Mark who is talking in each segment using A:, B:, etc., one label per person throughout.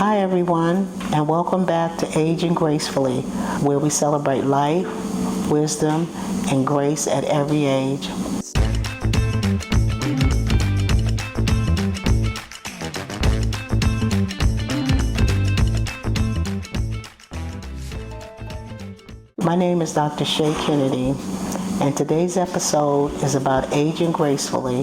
A: Hi everyone, and welcome back to Aging Gracefully, where we celebrate life, wisdom, and grace at every age. My name is Dr. Shay Kennedy, and today's episode is about aging gracefully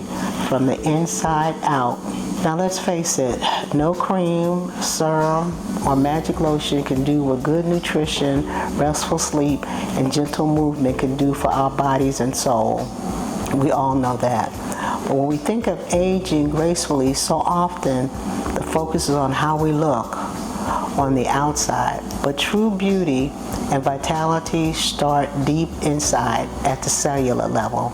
A: from the inside out. Now let's face it, no cream, serum, or magic lotion can do what good nutrition, restful sleep, and gentle movement can do for our bodies and soul. We all know that. But when we think of aging gracefully, so often the focus is on how we look on the outside. But true beauty and vitality start deep inside at the cellular level.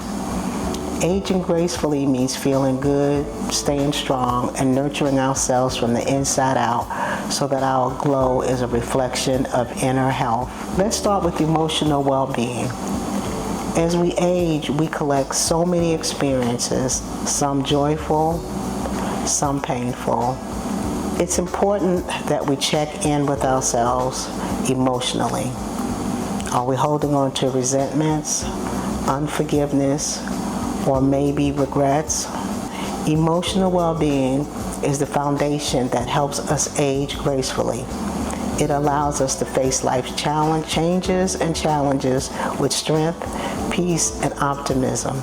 A: Aging gracefully means feeling good, staying strong, and nurturing ourselves from the inside out so that our glow is a reflection of inner health. Let's start with emotional well-being. As we age, we collect so many experiences, some joyful, some painful. It's important that we check in with ourselves emotionally. Are we holding on to resentments, unforgiveness, or maybe regrets? Emotional well-being is the foundation that helps us age gracefully. It allows us to face life's changes with strength, peace, and optimism.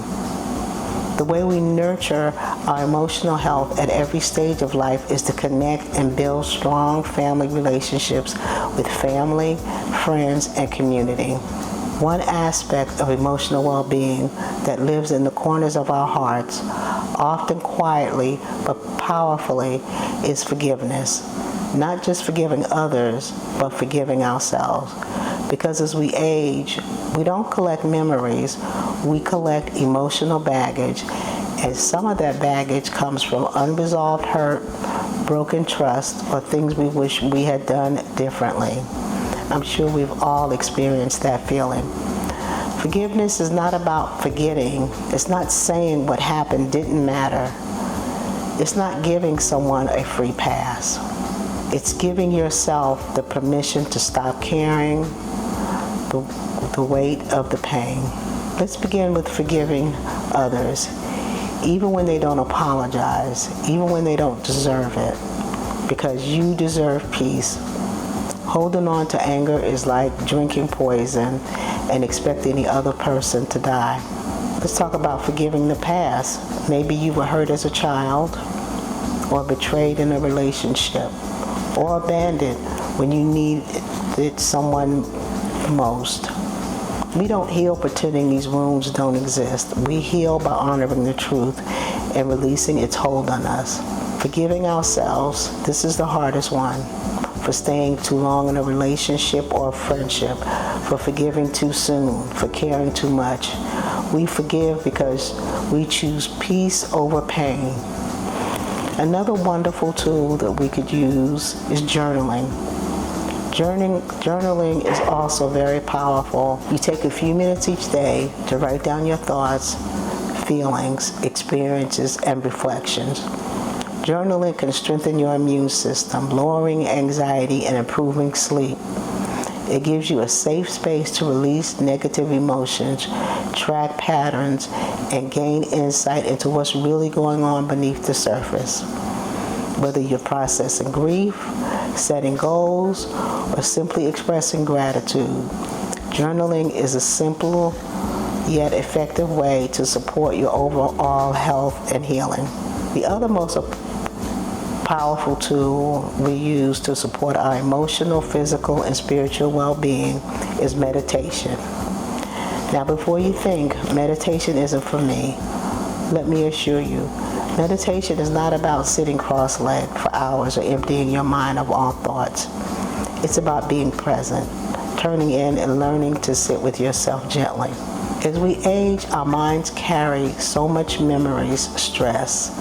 A: The way we nurture our emotional health at every stage of life is to connect and build strong family relationships with family, friends, and community. One aspect of emotional well-being that lives in the corners of our hearts, often quietly but powerfully, is forgiveness. Not just forgiving others, but forgiving ourselves. Because as we age, we don't collect memories, we collect emotional baggage, and some of that baggage comes from unresolved hurt, broken trust, or things we wish we had done differently. I'm sure we've all experienced that feeling. Forgiveness is not about forgetting. It's not saying what happened didn't matter. It's not giving someone a free pass. It's giving yourself the permission to stop carrying the weight of the pain. Let's begin with forgiving others, even when they don't apologize, even when they don't deserve it, because you deserve peace. Holding on to anger is like drinking poison and expecting the other person to die. Let's talk about forgiving the past. Maybe you were hurt as a child, or betrayed in a relationship, or abandoned when you needed someone most. We don't heal pretending these wounds don't exist. We heal by honoring the truth and releasing its hold on us. Forgiving ourselves, this is the hardest one. For staying too long in a relationship or a friendship, for forgiving too soon, for caring too much. We forgive because we choose peace over pain. Another wonderful tool that we could use is journaling. Journaling is also very powerful. You take a few minutes each day to write down your thoughts, feelings, experiences, and reflections. Journaling can strengthen your immune system, lowering anxiety and improving sleep. It gives you a safe space to release negative emotions, track patterns, and gain insight into what's really going on beneath the surface. Whether you're processing grief, setting goals, or simply expressing gratitude, journaling is a simple yet effective way to support your overall health and healing. The other most powerful tool we use to support our emotional, physical, and spiritual well-being is meditation. Now, before you think meditation isn't for me, let me assure you, meditation is not about sitting cross-legged for hours or emptying your mind of all thoughts. It's about being present, turning in, and learning to sit with yourself gently. As we age, our minds carry so much memories, stress,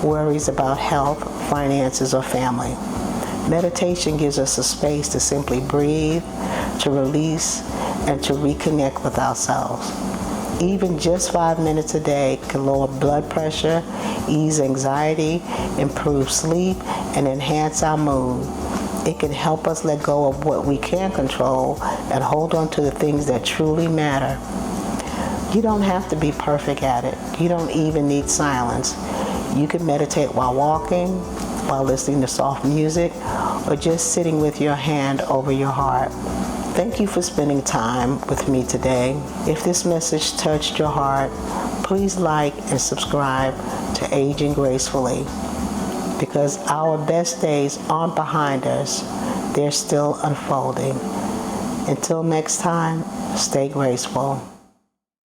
A: worries about health, finances, or family. Meditation gives us a space to simply breathe, to release, and to reconnect with ourselves. Even just 5 minutes a day can lower blood pressure, ease anxiety, improve sleep, and enhance our mood. It can help us let go of what we can control and hold on to the things that truly matter. You don't have to be perfect at it. You don't even need silence. You can meditate while walking, while listening to soft music, or just sitting with your hand over your heart. Thank you for spending time with me today. If this message touched your heart, please like and subscribe to Aging Gracefully, because our best days aren't behind us. They're still unfolding. Until next time, stay graceful.